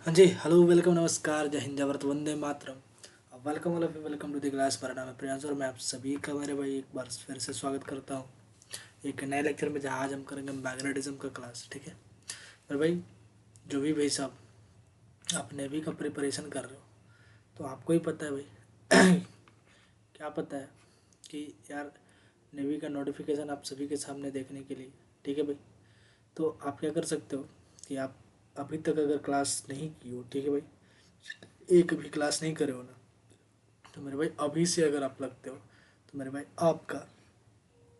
हाँ जी, hello, welcome, नमस्कार, जय हिंद, जय Bharat, Vande Mataram. Welcome all of you, welcome to the class. मेरा नाम है प्रियांशु और मैं आप सभी का मेरे भाई एक बार फिर से स्वागत करता हूँ एक नए लेक्चर में, जहाँ आज हम करेंगे मैग्नेटिज्म का क्लास। ठीक है मेरे भाई, जो भी भाई साहब आप नेवी का प्रिपरेशन कर रहे हो, तो आपको ही पता है भाई क्या पता है कि यार नेवी का नोटिफिकेशन आप सभी के सामने देखने के लिए, ठीक है भाई, तो आप क्या कर सकते हो कि आप अभी तक अगर क्लास नहीं की हो, ठीक है भाई, एक भी क्लास नहीं करे हो ना, तो मेरे भाई अभी से अगर आप लगते हो तो मेरे भाई आपका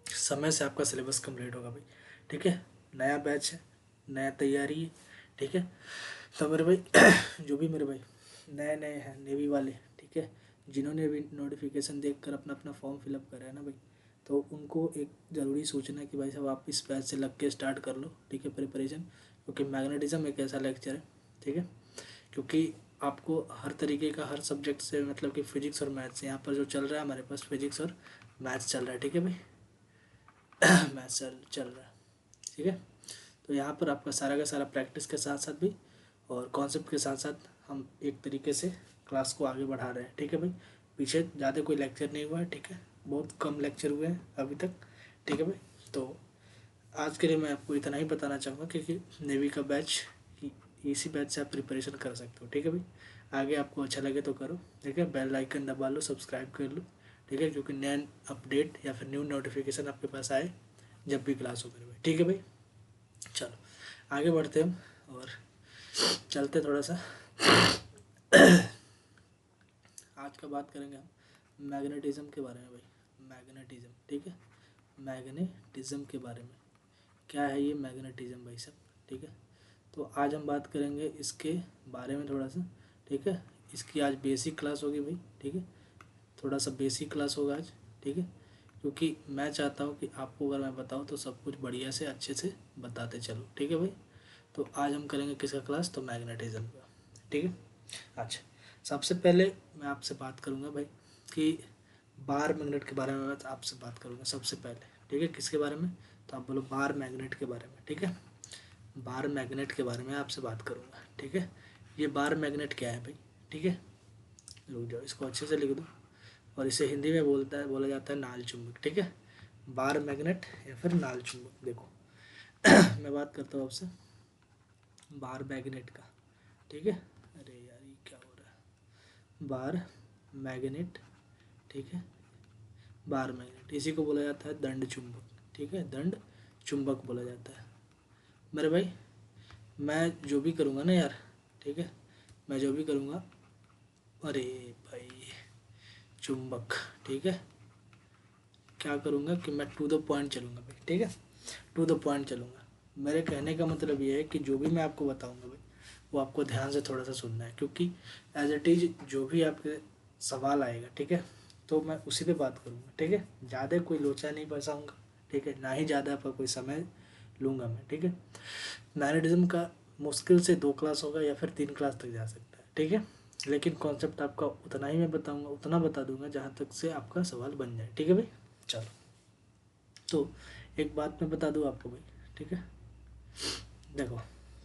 समय से आपका सिलेबस कंप्लीट होगा भाई। ठीक है, नया बैच है, नया तैयारी है। ठीक है, तो मेरे भाई जो भी मेरे भाई नए नए हैं नेवी वाले, ठीक है, जिन्होंने भी नोटिफिकेशन देखकर अपना अपना फॉर्म फिलअप करा है ना भाई, तो उनको एक ज़रूरी सूचना है कि भाई साहब आप इस बैच से लग के स्टार्ट कर लो। ठीक है, प्रिपरेशन, क्योंकि मैग्नेटिज्म एक ऐसा लेक्चर है, ठीक है, क्योंकि आपको हर तरीके का हर सब्जेक्ट से, मतलब कि फिजिक्स और मैथ्स यहाँ पर जो चल रहा है, हमारे पास फिजिक्स और मैथ्स चल रहा है। ठीक है भाई मैथ्स चल रहा है। ठीक है, तो यहाँ पर आपका सारा का सारा प्रैक्टिस के साथ साथ भी और कॉन्सेप्ट के साथ साथ हम एक तरीके से क्लास को आगे बढ़ा रहे हैं। ठीक है भाई, पीछे ज़्यादा कोई लेक्चर नहीं हुआ है, ठीक है, बहुत कम लेक्चर हुए हैं अभी तक। ठीक है भाई, तो आज के लिए मैं आपको इतना ही बताना चाहूँगा, क्योंकि नेवी का बैच, इसी बैच से आप प्रिपरेशन कर सकते हो। ठीक है भाई, आगे आपको अच्छा लगे तो करो। ठीक है, बेल आइकन दबा लो, सब्सक्राइब कर लो। ठीक है, क्योंकि नया अपडेट या फिर न्यू नोटिफिकेशन आपके पास आए जब भी क्लास हो मेरे भाई। ठीक है भाई, चलो आगे बढ़ते हम और चलते थोड़ा सा। आज का बात करेंगे हम मैग्नेटिज्म के बारे में भाई। मैग्नेटिज्म, ठीक है, मैग्नेटिज्म के बारे में क्या है ये मैग्नेटिज्म भाई साहब। ठीक है, तो आज हम बात करेंगे इसके बारे में थोड़ा सा। ठीक है, इसकी आज बेसिक क्लास होगी भाई। ठीक है, थोड़ा सा बेसिक क्लास होगा आज। ठीक है, क्योंकि मैं चाहता हूँ कि आपको अगर मैं बताऊँ तो सब कुछ बढ़िया से अच्छे से बताते चलो। ठीक है भाई, तो आज हम करेंगे किसका क्लास, तो मैग्नेटिज्म का। ठीक है, अच्छा, सबसे पहले मैं आपसे बात करूँगा भाई कि बार मैग्नेट के बारे में मैं आपसे बात करूँगा सबसे पहले। ठीक है, किसके बारे में, तो आप बोलो बार मैग्नेट के बारे में। ठीक है, बार मैग्नेट के बारे में आपसे बात करूँगा। ठीक है, ये बार मैग्नेट क्या है भाई। ठीक है, रुक जाओ, इसको अच्छे से लिख दो, और इसे हिंदी में बोला जाता है नाल चुंबक। ठीक है, बार मैग्नेट या फिर नाल चुंबक। देखो मैं बात करता हूँ आपसे बार मैग्नेट का। ठीक है, अरे यार ये क्या हो रहा है, बार मैग्नेट। ठीक है, बार मैग्नेट इसी को बोला जाता है दंड चुंबक। ठीक है, दंड चुंबक बोला जाता है मेरे भाई। मैं जो भी करूँगा ना यार, ठीक है, मैं जो भी करूँगा, अरे भाई चुंबक, ठीक है, क्या करूँगा कि मैं टू द पॉइंट चलूँगा भाई। ठीक है, टू द पॉइंट चलूँगा। मेरे कहने का मतलब ये है कि जो भी मैं आपको बताऊँगा भाई, वो आपको ध्यान से थोड़ा सा सुनना है, क्योंकि एज इट इज़ जो भी आपके सवाल आएगा, ठीक है, तो मैं उसी पे बात करूँगा। ठीक है, ज़्यादा कोई लोचा नहीं फंसाऊँगा। ठीक है, ना ही ज़्यादा आपका कोई समय लूँगा मैं। ठीक है, मैग्नेटिज्म का मुश्किल से 2 क्लास होगा या फिर 3 क्लास तक जा सकता है। ठीक है, लेकिन कॉन्सेप्ट आपका उतना ही मैं बताऊँगा, उतना बता दूंगा जहाँ तक से आपका सवाल बन जाए। ठीक है भाई, चलो, तो एक बात मैं बता दूँ आपको भाई। ठीक है, देखो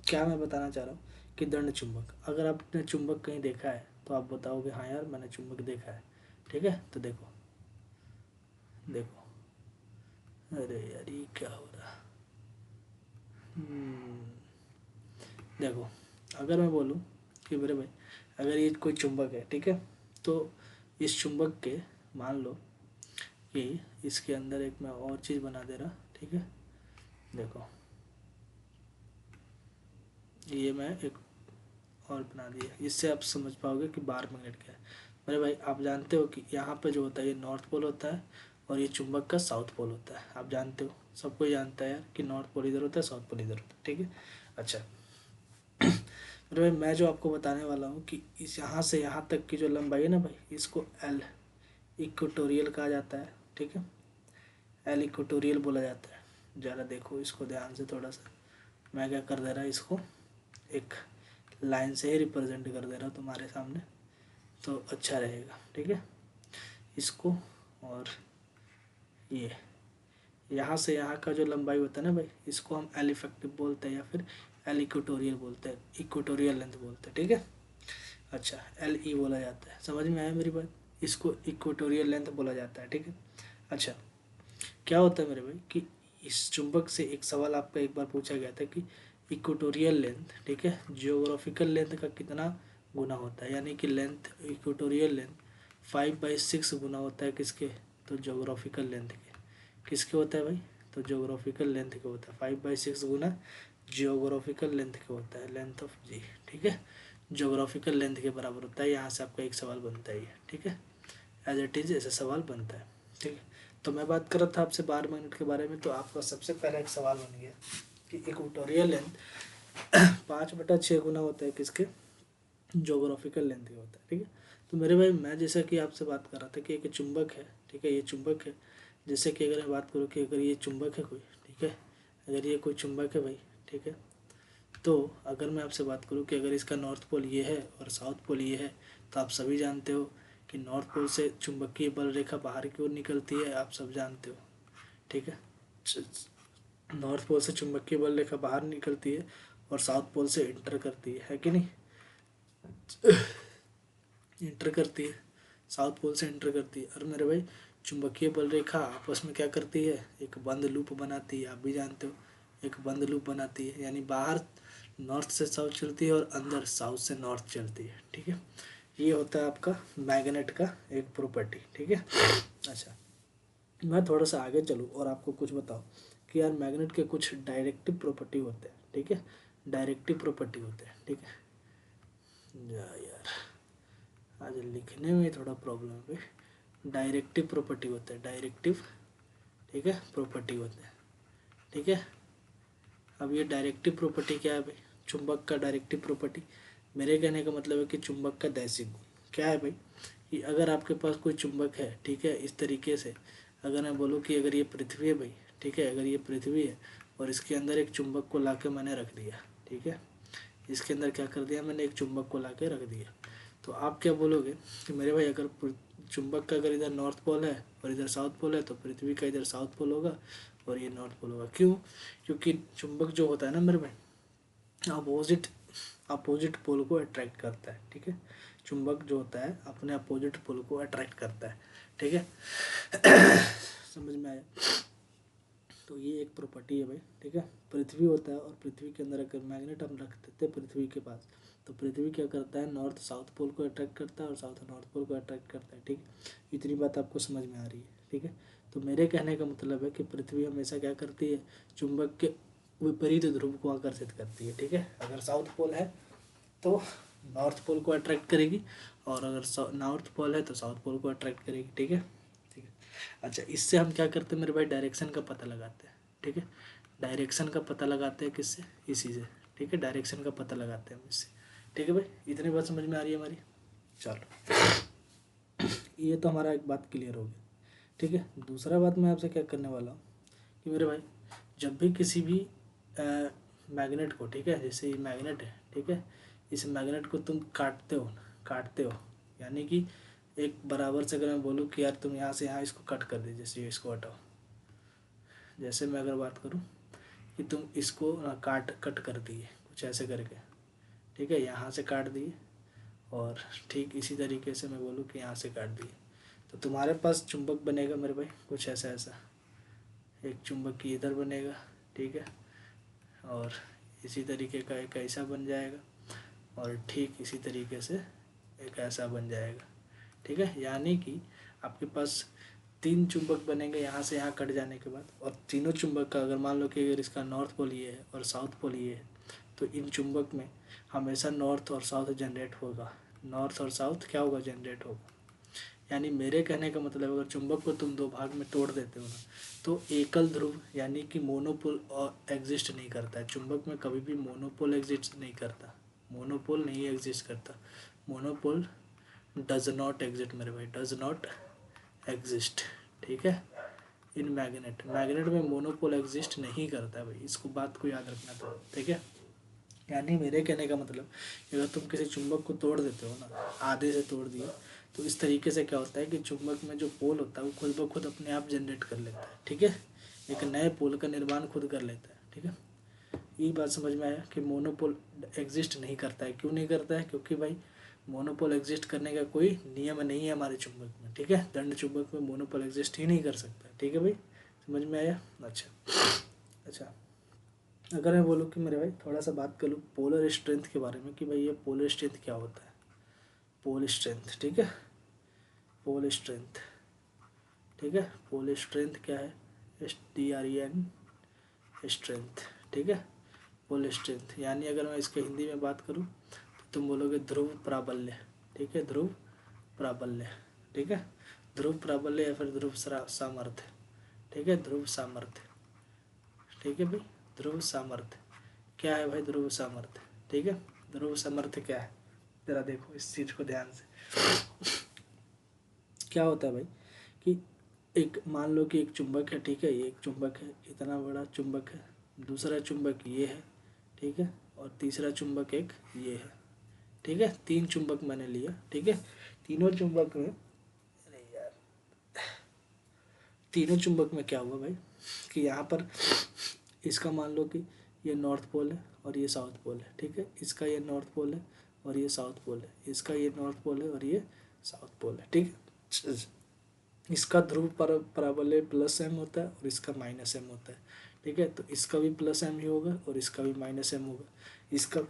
क्या मैं बताना चाह रहा हूँ कि दंड चुंबक, अगर आपने चुंबक कहीं देखा है तो आप बताओगे हाँ यार मैंने चुंबक देखा है। ठीक है, तो देखो देखो, अरे यार ये क्या हो रहा है, देखो, अगर मैं बोलूँ कि मेरे भाई अगर ये कोई चुंबक है, ठीक है, तो इस चुंबक के, मान लो कि इसके अंदर एक मैं और चीज़ बना दे रहा। ठीक है, देखो ये मैं एक और बना दिया, इससे आप समझ पाओगे कि बार मैग्नेट क्या है। मेरे भाई आप जानते हो कि यहाँ पे जो होता है ये नॉर्थ पोल होता है, और ये चुंबक का साउथ पोल होता है। आप जानते हो, सब कोई जानता है यार कि नॉर्थ पोल इधर होता है, साउथ पोल इधर होता है। ठीक है, अच्छा मेरे भाई मैं जो आपको बताने वाला हूँ कि इस यहाँ से यहाँ तक की जो लंबाई है ना भाई, इसको एल इक्वेटोरियल कहा जाता है। ठीक है, एल इक्वेटोरियल बोला जाता है। ज़रा देखो इसको ध्यान से थोड़ा सा, मैं क्या कर दे रहा है, इसको एक लाइन से ही रिप्रेजेंट कर दे रहा हूँ तुम्हारे सामने, तो अच्छा रहेगा। ठीक है, इसको, और ये यहाँ से यहाँ का जो लंबाई होता है ना भाई, इसको हम एल इफेक्टिव बोलते हैं या फिर एल इक्वेटोरियल बोलते हैं, इक्वेटोरियल लेंथ बोलते हैं, ठीक है। अच्छा, एल ई बोला जाता है, समझ में आया मेरी बात, इसको इक्वेटोरियल लेंथ बोला जाता है, ठीक है। अच्छा, क्या होता है मेरे भाई कि इस चुंबक से एक सवाल आपका एक बार पूछा गया था कि इक्वेटोरियल लेंथ, ठीक है, जियोग्राफिकल लेंथ का कितना गुना होता है, यानी कि लेंथ, इक्वेटोरियल लेंथ 5/6 गुना होता है किसके, तो जियोग्राफिकल लेंथ के। किसके होता है भाई, तो जियोग्राफिकल लेंथ के होता है, 5/6 गुना जियोग्राफिकल लेंथ के होता है, लेंथ ऑफ जी, ठीक है, जियोग्राफिकल लेंथ के बराबर होता है। यहाँ से आपका एक सवाल बनता है, ठीक है, एज इट इज ऐसा सवाल बनता है, ठीक है। तो मैं बात कर रहा था आपसे बार मैग्नेट के बारे में, तो आपका सबसे पहला एक सवाल बन गया कि इक्वेटोरियल लेंथ 5/6 गुना होता है किसके, जोग्राफिकल लेंथ ही होता है, ठीक है। तो मेरे भाई मैं जैसा कि आपसे बात कर रहा था कि एक चुंबक है, ठीक है, ये चुंबक है, जैसे कि अगर मैं बात करूँ कि अगर ये चुंबक है कोई, ठीक है, अगर ये कोई चुंबक है भाई, ठीक है, तो अगर मैं आपसे बात करूँ कि अगर इसका नॉर्थ पोल ये है और साउथ पोल ये है, तो आप सभी जानते हो कि नॉर्थ पोल से चुंबकीय बल रेखा बाहर की ओर निकलती है, आप सब जानते हो, ठीक है। नॉर्थ पोल से चुंबकीय बल रेखा बाहर निकलती है और साउथ पोल से इंटर करती है कि नहीं, इंटर करती है, साउथ पोल से इंटर करती है। और मेरे भाई चुंबकीय बल रेखा आपस में क्या करती है, एक बंद लूप बनाती है, आप भी जानते हो, एक बंद लूप बनाती है, यानी बाहर नॉर्थ से साउथ चलती है और अंदर साउथ से नॉर्थ चलती है, ठीक है। ये होता है आपका मैग्नेट का एक प्रॉपर्टी, ठीक है। अच्छा, मैं थोड़ा सा आगे चलूँ और आपको कुछ बताऊँ कि यार मैग्नेट के कुछ डायरेक्टिव प्रॉपर्टी होते हैं, ठीक है, डायरेक्टिव प्रॉपर्टी होते हैं, ठीक है। यार आज लिखने में थोड़ा प्रॉब्लम है भाई। डायरेक्टिव प्रॉपर्टी होता है, डायरेक्टिव, ठीक है, प्रॉपर्टी होते हैं, ठीक है। अब ये डायरेक्टिव प्रॉपर्टी क्या है भाई, चुंबक का डायरेक्टिव प्रॉपर्टी, मेरे कहने का मतलब है कि चुंबक का दैसिक गुण क्या है भाई, कि अगर आपके पास कोई चुंबक है, ठीक है, इस तरीके से अगर मैं बोलूँ कि अगर ये पृथ्वी है भाई, ठीक है, अगर ये पृथ्वी है और इसके अंदर एक चुंबक को ला के मैंने रख दिया, ठीक है, इसके अंदर क्या कर दिया मैंने, एक चुंबक को ला के रख दिया, तो आप क्या बोलोगे कि मेरे भाई अगर चुंबक का अगर इधर नॉर्थ पोल है और इधर साउथ पोल है, तो पृथ्वी का इधर साउथ पोल होगा और ये नॉर्थ पोल होगा। क्यों, क्योंकि चुंबक जो होता है ना मेरे भाई, अपोजिट अपोजिट पोल को अट्रैक्ट करता है, ठीक है, चुंबक जो होता है अपने अपोजिट पोल को अट्रैक्ट करता है, ठीक है। समझ में आया, तो ये एक प्रॉपर्टी है भाई, ठीक है। पृथ्वी होता है और पृथ्वी के अंदर अगर मैग्नेट हम रख देते हैं पृथ्वी के पास, तो पृथ्वी क्या करता है, नॉर्थ साउथ पोल को अट्रैक्ट करता है और साउथ नॉर्थ पोल को अट्रैक्ट करता है, ठीक है। इतनी बात आपको समझ में आ रही है, ठीक है। तो मेरे कहने का मतलब है कि पृथ्वी हमेशा क्या करती है, चुंबक के विपरीत ध्रुव को आकर्षित करती है, ठीक है। अगर साउथ पोल है तो नॉर्थ पोल को अट्रैक्ट करेगी और अगर नॉर्थ पोल है तो साउथ पोल को अट्रैक्ट करेगी, ठीक है, ठीक है। अच्छा, इससे हम क्या करते हैं मेरे भाई, डायरेक्शन का पता लगाते हैं, ठीक है, डायरेक्शन का पता लगाते हैं किससे, इसी से, ठीक है, डायरेक्शन का पता लगाते हैं हम इससे, ठीक है भाई। इतनी बात समझ में आ रही है हमारी, चलो ये तो हमारा एक बात क्लियर हो गया, ठीक है। दूसरा बात मैं आपसे क्या करने वाला हूँ कि मेरे भाई जब भी किसी भी मैग्नेट को, ठीक है, जैसे ये मैग्नेट है, ठीक है, इस मैग्नेट को तुम काटते हो, यानी कि एक बराबर से अगर मैं बोलूँ कि यार तुम यहाँ से यहाँ इसको कट कर दे, जैसे इसको हटाओ, जैसे मैं अगर बात करूँ कि तुम इसको कट कर दिए कुछ ऐसे करके, ठीक है, यहाँ से काट दिए और ठीक इसी तरीके से मैं बोलूँ कि यहाँ से काट दिए, तो तुम्हारे पास चुंबक बनेगा मेरे भाई कुछ ऐसा ऐसा, एक चुंबक की इधर बनेगा, ठीक है, और इसी तरीके का एक ऐसा बन जाएगा और ठीक इसी तरीके से एक ऐसा बन जाएगा, ठीक है। यानी कि आपके पास 3 चुंबक बनेंगे यहाँ से यहाँ कट जाने के बाद, और तीनों चुंबक का अगर मान लो कि अगर इसका नॉर्थ पोल ये है और साउथ पोल ये है, तो इन चुंबक में हमेशा नॉर्थ और साउथ जनरेट होगा, नॉर्थ और साउथ क्या होगा, जनरेट होगा। यानी मेरे कहने का मतलब अगर चुंबक को तुम 2 भाग में तोड़ देते हो ना, तो एकल ध्रुव यानी कि मोनोपोल एग्जिस्ट नहीं करता है, चुंबक में कभी भी मोनोपोल एग्जिस्ट नहीं करता, मोनोपोल नहीं एग्जिस्ट करता, मोनोपोल डज नॉट एग्जिस्ट मेरे भाई, डज नॉट एग्जिस्ट, ठीक है। इन मैग्नेट में मोनोपोल एग्जिस्ट नहीं करता है भाई, इसको बात को याद रखना था, ठीक है। यानी मेरे कहने का मतलब अगर तुम किसी चुंबक को तोड़ देते हो ना, आधे से तोड़ दिए, तो इस तरीके से क्या होता है कि चुंबक में जो पोल होता है वो खुद ब खुद अपने आप जनरेट कर लेता है, ठीक है, एक नए पोल का निर्माण खुद कर लेता है, ठीक है। ये बात समझ में आया कि मोनोपोल एग्जिस्ट नहीं करता है। क्यों नहीं करता है? क्योंकि भाई मोनोपोल एग्जिस्ट करने का कोई नियम नहीं है हमारे चुंबक में, ठीक है। दंड चुंबक में मोनोपोल एग्जिस्ट ही नहीं कर सकता, ठीक है भाई, समझ में आया। अच्छा, अगर मैं बोलूँ कि मेरे भाई थोड़ा सा बात कर लूँ पोलर स्ट्रेंथ के बारे में कि भाई ये पोलर स्ट्रेंथ क्या होता है। पोल स्ट्रेंथ, ठीक है, पोल स्ट्रेंथ, ठीक है। पोल स्ट्रेंथ क्या है? STREN स्ट्रेंथ, ठीक है। पोल स्ट्रेंथ यानी अगर मैं इसके हिंदी में बात करूँ तो तुम बोलोगे ध्रुव प्राबल्य, ठीक है, ध्रुव प्राबल्य, ठीक है, ध्रुव प्राबल्य या फिर ध्रुव सामर्थ्य, ठीक है, ध्रुव सामर्थ्य, ठीक है भाई, ध्रुव सामर्थ्य क्या है भाई? ध्रुव सामर्थ्य, ठीक है। ध्रुव सामर्थ्य क्या है? जरा देखो इस चीज़ को ध्यान से। क्या होता है भाई कि एक मान लो कि एक चुंबक है, ठीक है, ये एक चुंबक है, इतना बड़ा चुंबक है, दूसरा चुंबक ये है, ठीक है, और तीसरा चुंबक एक ये है, ठीक है। 3 चुंबक मैंने लिया, ठीक है। तीनों चुंबक में, अरे यार, तीनों चुंबक में क्या हुआ भाई कि यहाँ पर इसका मान लो कि ये नॉर्थ पोल है और ये साउथ पोल है, ठीक है। इसका ये नॉर्थ पोल है और ये साउथ पोल है, इसका ये नॉर्थ पोल है और ये साउथ पोल है, ठीक है। इसका ध्रुव प्राबल्य +m होता है और इसका -m होता है, ठीक है। तो इसका भी +m ही होगा और इसका भी -m होगा, इसका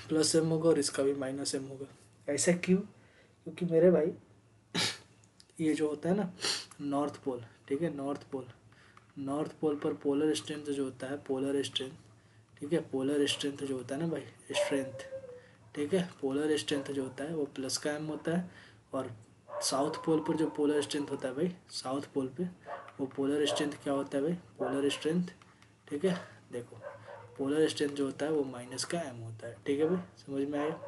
+m होगा और इसका भी -m होगा। ऐसा क्यों? क्योंकि मेरे भाई ये जो होता है ना नॉर्थ पोल, ठीक है, नॉर्थ पोल, नॉर्थ पोल पर पोलर स्ट्रेंथ जो होता है, पोलर स्ट्रेंथ, ठीक है, पोलर स्ट्रेंथ जो होता है ना भाई, स्ट्रेंथ, ठीक है, पोलर स्ट्रेंथ जो होता है वो +m होता है। और साउथ पोल पर जो पोलर स्ट्रेंथ होता है भाई, साउथ पोल पे वो पोलर स्ट्रेंथ क्या होता है भाई? पोलर स्ट्रेंथ, ठीक है। देखो पोलर स्ट्रेंथ जो होता है वो -m होता है, ठीक है भाई, समझ में आया।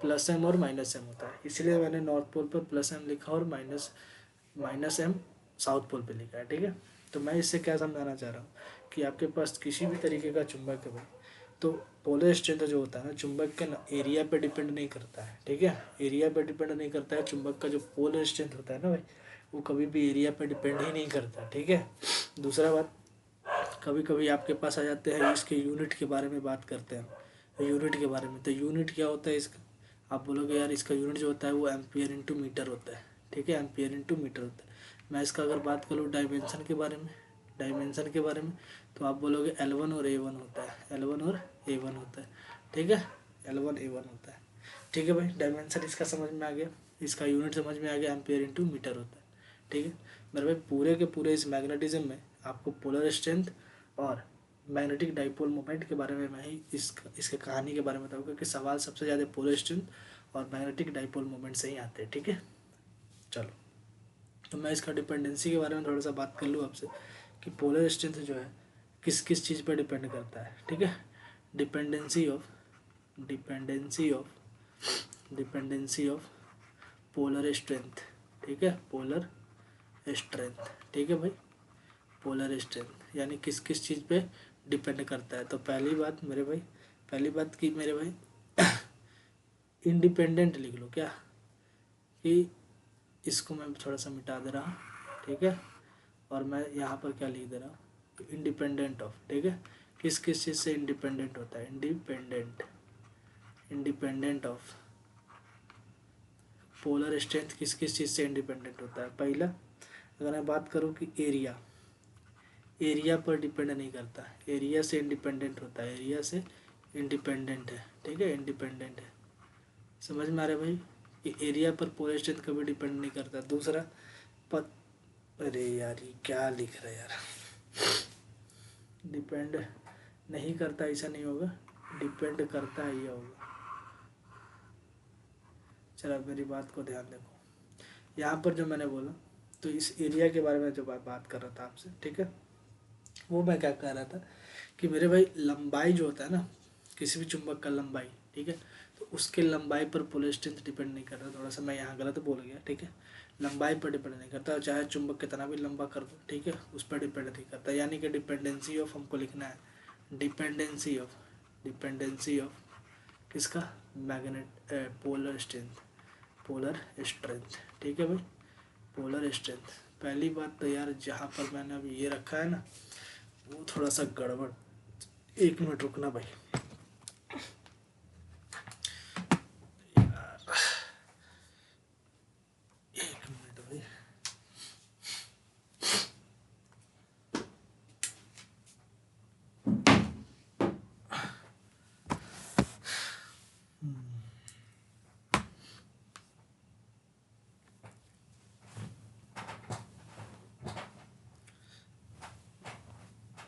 +m और -m होता है, इसलिए मैंने नॉर्थ पोल पर +m लिखा और -m साउथ पोल पे लिखा है, ठीक है। तो मैं इससे क्या समझाना चाह रहा हूँ कि आपके पास किसी भी तरीके का चुंबक है भाई, तो पोलर स्ट्रेंथ जो होता है ना चुंबक के ना एरिया पे डिपेंड नहीं करता है, ठीक है, एरिया पे डिपेंड नहीं करता है। चुंबक का जो पोलर स्ट्रेंथ होता है ना भाई, वो कभी भी एरिया पे डिपेंड ही नहीं करता, ठीक है। दूसरा बात, कभी कभी आपके पास आ जाते हैं इसके यूनिट के बारे में बात करते हैं, यूनिट के बारे में। तो यूनिट क्या होता है इसका? आप बोलोगे यार इसका यूनिट जो होता है वो एम्पियर/मीटर होता है, ठीक है, एम्पियर/मीटर होता है। मैं इसका अगर बात करूँ डायमेंशन के बारे में, डायमेंशन के बारे में, तो आप बोलोगे L1 और A1 होता है, L1 और A1 होता है, ठीक है, L1 A1 होता है, ठीक है भाई। डायमेंशन इसका समझ में आ गया, इसका यूनिट समझ में आ गया, एम्पियर/मीटर होता है, ठीक है। मेरे भाई पूरे के पूरे इस मैग्नेटिज्म में आपको पोलर स्ट्रेंथ और मैग्नेटिक डाइपोल मोमेंट के बारे में मैं ही इसके कहानी के बारे में बताऊँगा कि सवाल सबसे ज़्यादा पोलर स्ट्रेंथ और मैग्नेटिक डाइपोल मोमेंट से ही आते हैं, ठीक है। चलो, तो मैं इसका डिपेंडेंसी के बारे में थोड़ा सा बात कर लूँ आपसे कि पोलर स्ट्रेंथ जो है किस किस चीज़ पर डिपेंड करता है, ठीक है। Dependency of dependency of dependency of polar strength, ठीक है, पोलर स्ट्रेंथ, ठीक है भाई, पोलर स्ट्रेंथ यानी किस किस चीज़ पे डिपेंड करता है। तो पहली बात मेरे भाई, पहली बात कि मेरे भाई इंडिपेंडेंट लिख लो क्या, कि इसको मैं थोड़ा सा मिटा दे रहा हूँ, ठीक है, और मैं यहाँ पर क्या लिख दे रहा हूँ, इंडिपेंडेंट ऑफ, ठीक है। किस किस चीज़ से इंडिपेंडेंट होता है? इंडिपेंडेंट ऑफ पोलर स्ट्रेंथ किस किस चीज़ से इंडिपेंडेंट होता है? पहला, अगर मैं बात करूँ कि एरिया, एरिया पर डिपेंड नहीं करता, एरिया से इंडिपेंडेंट होता है, एरिया से इंडिपेंडेंट है, ठीक है, इंडिपेंडेंट है। समझ में आ रहा है भाई कि एरिया पर पोलर स्ट्रेंथ कभी डिपेंड नहीं करता। दूसरा पत अरे यार ये क्या लिख रहा है यार, डिपेंड नहीं करता ऐसा नहीं होगा, डिपेंड करता ही होगा। चलो मेरी बात को ध्यान देखो, यहाँ पर जो मैंने बोला तो इस एरिया के बारे में जो बात कर रहा था आपसे, ठीक है, वो मैं क्या कह रहा था कि मेरे भाई लंबाई जो होता है ना किसी भी चुंबक का लंबाई, ठीक है, तो उसके लंबाई पर पोलर स्ट्रेंथ डिपेंड नहीं करता। थोड़ा सा मैं यहाँ गलत बोल गया, ठीक है, लंबाई पर डिपेंड नहीं करता, चाहे चुंबक कितना भी लंबा कर दो, ठीक है, उस पर डिपेंड नहीं करता। यानी कि डिपेंडेंसी ऑफ हमको लिखना है, डिपेंडेंसी ऑफ किसका? Magnet polar strength, polar strength, ठीक है भाई, पोलर स्ट्रेंथ। पहली बात तो यार जहाँ पर मैंने अभी ये रखा है ना वो थोड़ा सा गड़बड़, एक मिनट रुकना भाई। एक मिनट भाई।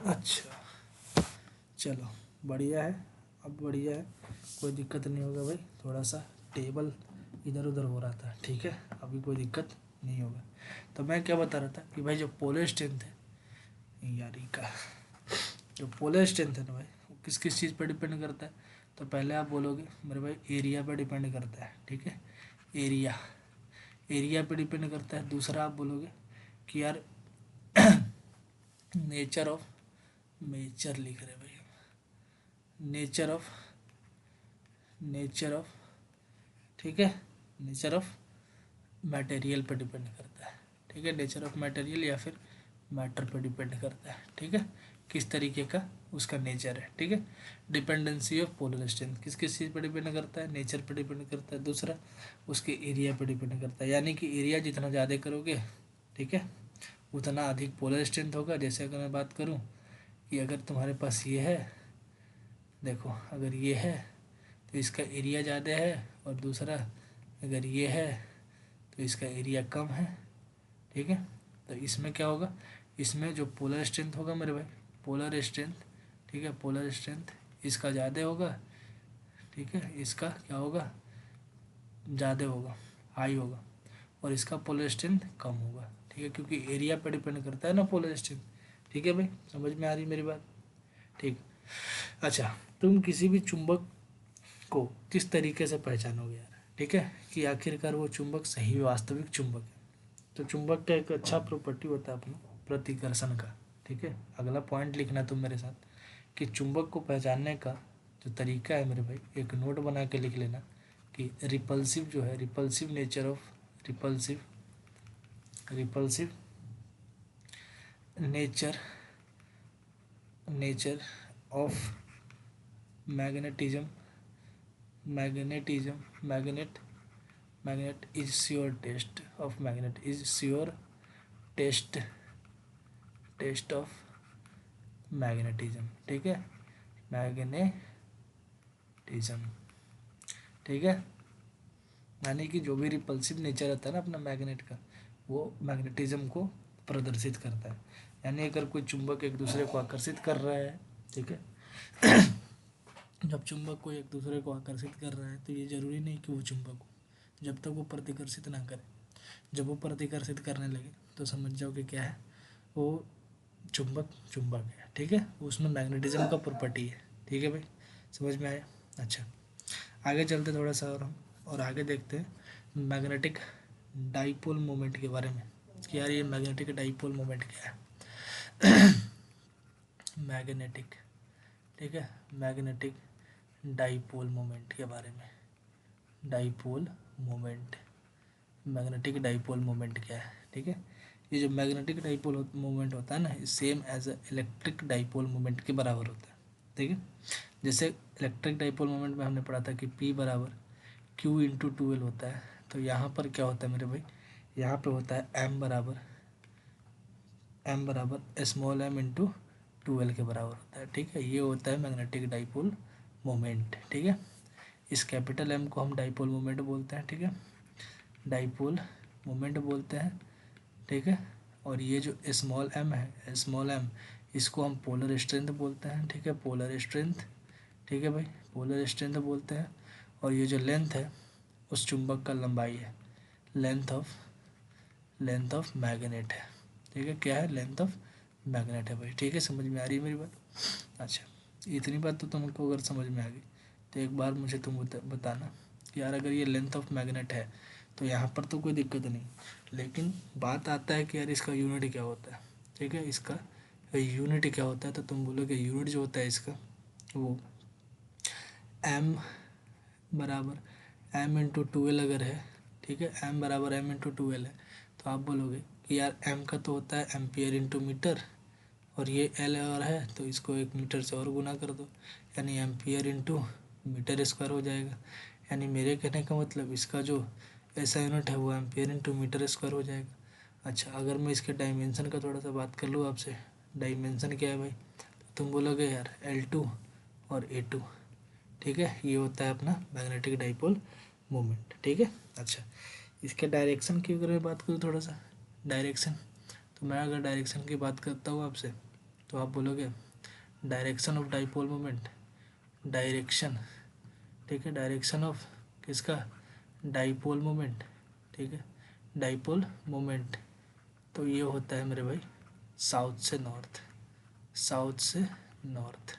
अच्छा चलो बढ़िया है, अब बढ़िया है, कोई दिक्कत नहीं होगा भाई। थोड़ा सा टेबल इधर उधर हो रहा था, ठीक है, अभी कोई दिक्कत नहीं होगा। तो मैं क्या बता रहा था कि भाई जो पोलर स्ट्रेंथ है यार, का जो पोलर स्ट्रेंथ है ना भाई, वो किस किस चीज़ पर डिपेंड करता है। तो पहले आप बोलोगे मेरे भाई एरिया पर डिपेंड करता है, ठीक है, एरिया, एरिया पे डिपेंड करता है। दूसरा आप बोलोगे कि यार नेचर ऑफ, नेचर लिख रहे भाई, नेचर ऑफ, नेचर ऑफ, ठीक है, नेचर ऑफ मटेरियल पर डिपेंड करता है, ठीक है, नेचर ऑफ मटेरियल या फिर मैटर पर डिपेंड करता है, ठीक है, किस तरीके का उसका नेचर है, ठीक है। डिपेंडेंसी ऑफ पोलर स्ट्रेंथ किस किस चीज़ पर डिपेंड करता है, नेचर पर डिपेंड करता है। दूसरा उसके एरिया पर डिपेंड करता है, यानी कि एरिया जितना ज़्यादा करोगे, ठीक है, उतना अधिक पोलर स्ट्रेंथ होगा। जैसे अगर मैं बात करूँ कि अगर तुम्हारे पास ये है, देखो अगर ये है तो इसका एरिया ज़्यादा है, और दूसरा अगर ये है तो इसका एरिया कम है, ठीक है। तो इसमें क्या होगा, इसमें जो पोलर स्ट्रेंथ होगा मेरे भाई, पोलर स्ट्रेंथ, ठीक है, पोलर स्ट्रेंथ इसका ज़्यादा होगा, ठीक है, इसका क्या होगा, ज़्यादा होगा, हाई होगा, और इसका पोलर स्ट्रेंथ कम होगा, ठीक है, क्योंकि एरिया पर डिपेंड करता है ना पोलर स्ट्रेंथ, ठीक है भाई, समझ में आ रही मेरी बात, ठीक। अच्छा, तुम किसी भी चुंबक को किस तरीके से पहचानोगे यार, ठीक है, कि आखिरकार वो चुंबक सही वास्तविक चुंबक है। तो चुंबक का एक अच्छा प्रॉपर्टी होता है अपना प्रतिकर्षण का, ठीक है। अगला पॉइंट लिखना तुम मेरे साथ कि चुंबक को पहचानने का जो तरीका है मेरे भाई, एक नोट बना के लिख लेना कि रिपल्सिव जो है, repulsive nature of, repulsive, repulsive nature, nature of magnetism, magnetism, magnet is sure test of, magnet is sure test, test of magnetism, ठीक है, मैग्नेटिज्म, ठीक है। यानी कि जो भी रिपल्सिव नेचर रहता है ना अपना मैग्नेट का, वो मैग्नेटिज्म को प्रदर्शित करता है। यानी अगर कोई चुंबक एक दूसरे को आकर्षित कर रहा है, ठीक है, जब चुंबक को एक दूसरे को आकर्षित कर रहा है तो ये जरूरी नहीं कि वो चुंबक हो, जब तक वो प्रतिकर्षित ना करे। जब वो प्रतिकर्षित करने लगे तो समझ जाओ कि क्या है, वो चुंबक चुंबक है, ठीक है, उसमें मैग्नेटिज्म का प्रॉपर्टी है, ठीक है भाई, समझ में आया। अच्छा, आगे चलते थोड़ा सा और हम, और आगे देखते हैं मैग्नेटिक डाइपोल मोमेंट के बारे में कि यार ये मैग्नेटिक डाइपोल मोमेंट क्या है। मैग्नेटिक, ठीक है, मैग्नेटिक डाइपोल मोमेंट के बारे में, dipole moment, magnetic dipole moment क्या है, ठीक है। ये जो मैग्नेटिक डाइपोल मोमेंट होता है ना, same as a electric dipole moment के बराबर होता है, ठीक है। जैसे इलेक्ट्रिक डाइपोल मोमेंट में हमने पढ़ा था कि P बराबर Q इंटू 2L होता है, तो यहाँ पर क्या होता है मेरे भाई, यहाँ पे होता है M बराबर स्मॉल m इंटू 2L के बराबर होता है, ठीक है। ये होता है मैग्नेटिक डाइपोल मोमेंट, ठीक है। इस कैपिटल M को हम डाइपोल मोमेंट बोलते हैं, ठीक है, डाइपोल मोमेंट बोलते हैं, ठीक है। और ये जो स्मॉल m है, स्मॉल m, इसको हम पोलर स्ट्रेंथ बोलते हैं, ठीक है, पोलर स्ट्रेंथ, ठीक है भाई, पोलर स्ट्रेंथ बोलते हैं। और ये जो लेंथ है उस चुंबक का लंबाई है, length of, length of magnet है, ठीक है, क्या है, लेंथ ऑफ मैग्नेट है भाई, ठीक है, समझ में आ रही है मेरी बात। अच्छा, इतनी बात तो तुमको अगर समझ में आ गई तो एक बार मुझे तुम बताना कि यार अगर ये लेंथ ऑफ मैग्नेट है तो यहाँ पर तो कोई दिक्कत नहीं, लेकिन बात आता है कि यार इसका यूनिट क्या होता है, ठीक है, इसका यूनिट क्या होता है। तो तुम बोलोगे यूनिट जो होता है इसका वो एम बराबर एम इंटू 2L अगर है, ठीक है, एम बराबर एम इंटू 2L है, तो आप बोलोगे कि यार एम का तो होता है एम्पियर इंटू मीटर, और ये एल और है तो इसको 1 मीटर से और गुना कर दो, यानी एम्पियर इंटू मीटर स्क्वायर हो जाएगा। यानी मेरे कहने का मतलब इसका जो ऐसा यूनिट है वो एम्पियर इंटू मीटर स्क्वायर हो जाएगा। अच्छा, अगर मैं इसके डायमेंशन का थोड़ा सा बात कर लूँ आपसे, डायमेंशन क्या है भाई, तो तुम बोलोगे यार L2 और A2, ठीक है। ये होता है अपना मैग्नेटिक डाइपोल मोमेंट, ठीक है। अच्छा, इसके डायरेक्शन की अगर मैं बात करूँ थोड़ा सा डायरेक्शन, तो मैं अगर डायरेक्शन की बात करता हूँ आपसे तो आप बोलोगे direction of dipole moment, direction, ठीक है, डायरेक्शन ऑफ किसका, डाइपोल मोमेंट, ठीक है, डाइपोल मोमेंट। तो ये होता है मेरे भाई साउथ से नॉर्थ, साउथ से नॉर्थ,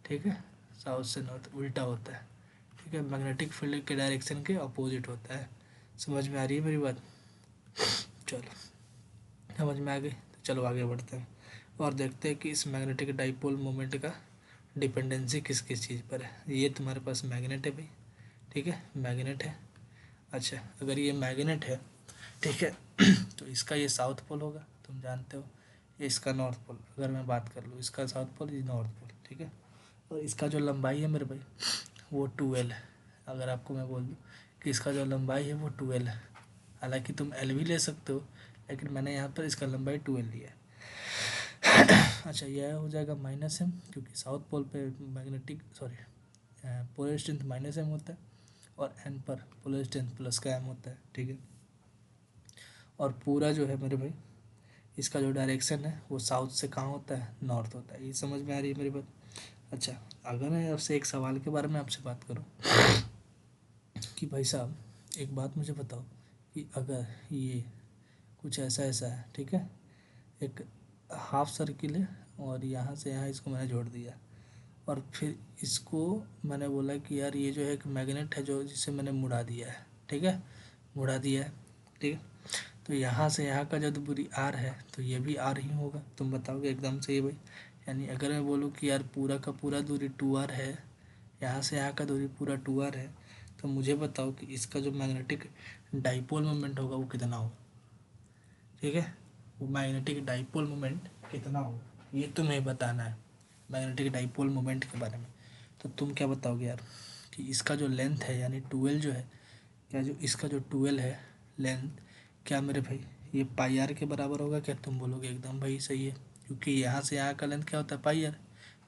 ठीक है, साउथ से नॉर्थ उल्टा होता है, ठीक है, मैग्नेटिक फील्ड के डायरेक्शन के अपोजिट होता है। समझ में आ रही है मेरी बात? चलो, समझ में आ गई तो चलो आगे बढ़ते हैं और देखते हैं कि इस मैग्नेटिक डाइपोल मोमेंट का डिपेंडेंसी किस किस चीज़ पर है। ये तुम्हारे पास मैग्नेट है भाई, ठीक है, मैग्नेट है। अच्छा, अगर ये मैग्नेट है, ठीक है, तो इसका ये साउथ पोल होगा, तुम जानते हो, ये इसका नॉर्थ पोल। अगर मैं बात कर लूँ इसका साउथ पोल, ये नॉर्थ पोल, ठीक है। और इसका जो लंबाई है मेरे भाई वो 2L है। अगर आपको मैं बोल दूँ कि इसका जो लंबाई है वो 2L है, हालांकि तुम L भी ले सकते हो, लेकिन मैंने यहाँ पर इसका लंबाई 2L लिया है। अच्छा, यह हो जाएगा -m, क्योंकि साउथ पोल पे मैग्नेटिक पोलर स्ट्रेंथ -m होता है और n पर पोलर स्ट्रेंथ प्लस का m होता है, ठीक है। और पूरा जो है मेरे भाई इसका जो डायरेक्शन है वो साउथ से कहाँ होता है, नॉर्थ होता है। ये समझ में आ रही है मेरी बात? अच्छा, अगर मैं आपसे एक सवाल के बारे में आपसे बात करूँ कि भाई साहब एक बात मुझे बताओ कि अगर ये कुछ ऐसा ऐसा है, ठीक है, एक हाफ सर्किल है और यहाँ से यहाँ इसको मैंने जोड़ दिया और फिर इसको मैंने बोला कि यार ये जो है एक मैग्नेट है जो जिसे मैंने मुड़ा दिया है, ठीक है, मुड़ा दिया है, ठीक है। तो यहाँ से यहाँ का जो दूरी R है तो ये भी R ही होगा। तुम बताओगे एकदम सही भाई। यानी अगर मैं बोलूँ कि यार पूरा का पूरा दूरी 2R है, यहाँ से यहाँ का दूरी पूरा 2R है, तो मुझे बताओ कि इसका जो मैग्नेटिक डाइपोल मोमेंट होगा वो कितना होगा, ठीक है। वो मैग्नेटिक डाइपोल मोमेंट कितना होगा ये तुम्हें बताना है, मैग्नेटिक डाइपोल मोमेंट के बारे में। तो तुम क्या बताओगे यार कि इसका जो लेंथ है यानी 2L जो है, क्या जो इसका जो 2L है लेंथ, क्या मेरे भाई ये पाई आर के बराबर होगा? क्या तुम बोलोगे एकदम भाई सही है, क्योंकि यहाँ से यहाँ का लेंथ क्या होता है, पाई आर,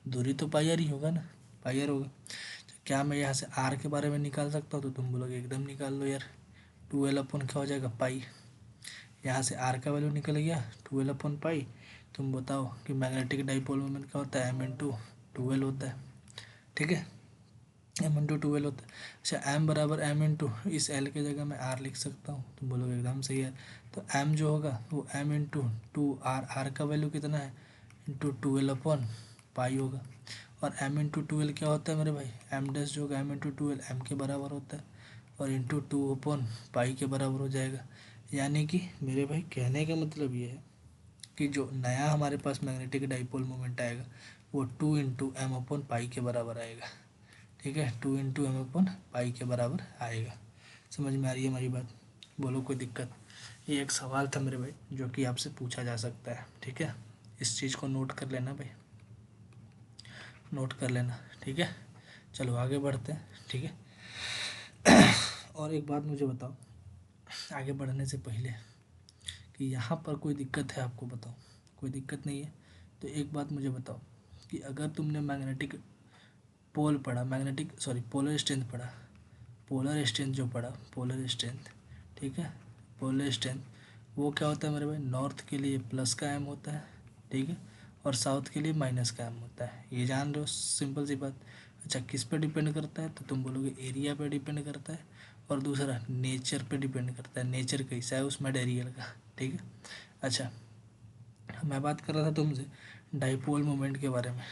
दूरी तो पाई आर ही होगा ना, पाई आर होगा। तो क्या मैं यहाँ से आर के बारे में निकाल सकता हूँ? तो तुम बोलोगे एकदम निकाल लो यार, 2L अपन क्या हो जाएगा, पाई। यहाँ से आर का वैल्यू निकल गया 2L अपन पाई। तुम बताओ कि मैग्नेटिक डाइपोल मोमेंट क्या होता है, M×2L होता है, ठीक है, M×2L होता है। अच्छा, M बराबर M × इस L के जगह मैं R लिख सकता हूँ, तुम बोलोगे एकदम सही है। तो M जो होगा वो M×2R, R का वैल्यू कितना है, ×2L अपन पाई होगा। और M×2L क्या होता है मेरे भाई, M डैश जो होगा M×2L M के बराबर होता है और ×2/पाई के बराबर हो जाएगा। यानी कि मेरे भाई कहने का मतलब ये है कि जो नया हमारे पास मैग्नेटिक डाइपोल मोमेंट आएगा वो 2 × M/पाई के बराबर आएगा, ठीक है, 2 × M/पाई के बराबर आएगा। समझ में आ रही है हमारी बात? बोलो कोई दिक्कत? ये एक सवाल था मेरे भाई जो कि आपसे पूछा जा सकता है, ठीक है। इस चीज़ को नोट कर लेना भाई, नोट कर लेना, ठीक है। चलो आगे बढ़ते हैं, ठीक है। और एक बात मुझे बताओ आगे बढ़ने से पहले कि यहाँ पर कोई दिक्कत है आपको, बताओ कोई दिक्कत नहीं है? तो एक बात मुझे बताओ कि अगर तुमने मैग्नेटिक पोल पढ़ा, पोलर स्ट्रेंथ पढ़ा, पोलर स्ट्रेंथ जो पढ़ा, पोलर स्ट्रेंथ, ठीक है, पोलर स्ट्रेंथ वो क्या होता है मेरे भाई, नॉर्थ के लिए प्लस का M होता है, ठीक है, और साउथ के लिए माइनस का M होता है। ये जान रहे हो, सिंपल सी बात। अच्छा, किस पे डिपेंड करता है? तो तुम बोलोगे एरिया पे डिपेंड करता है और दूसरा नेचर पे डिपेंड करता है, नेचर कैसा है उस मटेरियल का, ठीक है। अच्छा, मैं बात कर रहा था तुमसे डाइपोल मोमेंट के बारे में,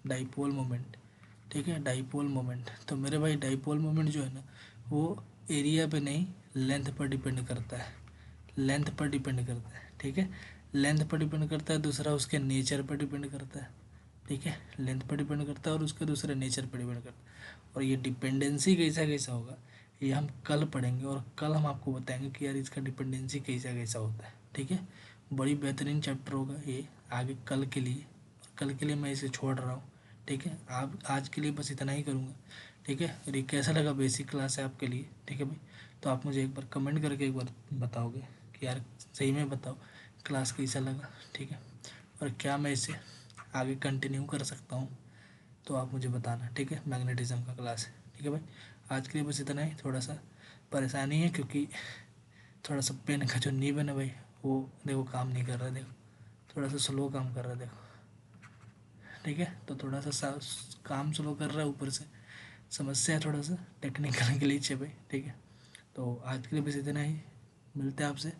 डाइपोल मोमेंट, ठीक है, डाइपोल मोमेंट। तो मेरे भाई डाइपोल मोमेंट जो है ना वो एरिया पे नहीं लेंथ पर डिपेंड करता है, लेंथ पर डिपेंड करता है, ठीक है, लेंथ पर डिपेंड करता है। दूसरा उसके नेचर पर डिपेंड करता है, ठीक है, लेंथ पर डिपेंड करता है और उसके दूसरे नेचर पर डिपेंड करता है। और ये डिपेंडेंसी कैसा कैसा होगा ये हम कल पढ़ेंगे और कल हम आपको बताएंगे कि यार इसका डिपेंडेंसी कैसा कैसा होता है, ठीक है। बड़ी बेहतरीन चैप्टर होगा ये आगे कल के लिए, कल के लिए मैं इसे छोड़ रहा हूँ, ठीक है। आप आज के लिए बस इतना ही करूँगा, ठीक है। और ये कैसा लगा बेसिक क्लास है आपके लिए, ठीक है भाई। तो आप मुझे एक बार कमेंट करके एक बार बताओगे कि यार सही में बताओ क्लास कैसा लगा, ठीक है। और क्या मैं इसे आगे कंटिन्यू कर सकता हूँ, तो आप मुझे बताना, ठीक है। मैग्नेटिज्म का क्लास है, ठीक है भाई। आज के लिए बस इतना ही। थोड़ा सा परेशानी है क्योंकि थोड़ा सा पेन का जो नीब है ना भाई, वो देखो काम नहीं कर रहा, देखो थोड़ा सा स्लो काम कर रहा है, देखो, ठीक है। तो थोड़ा सा काम स्लो कर रहा है, ऊपर से समस्या है थोड़ा सा टेक्निकल ग्लिच है भाई, ठीक है। तो आज के लिए बस इतना ही। मिलते हैं आपसे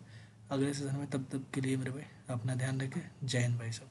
अगले सेशन में, तब तक के लिए मेरे भाई अपना ध्यान रखें। जय हिंद भाई सब।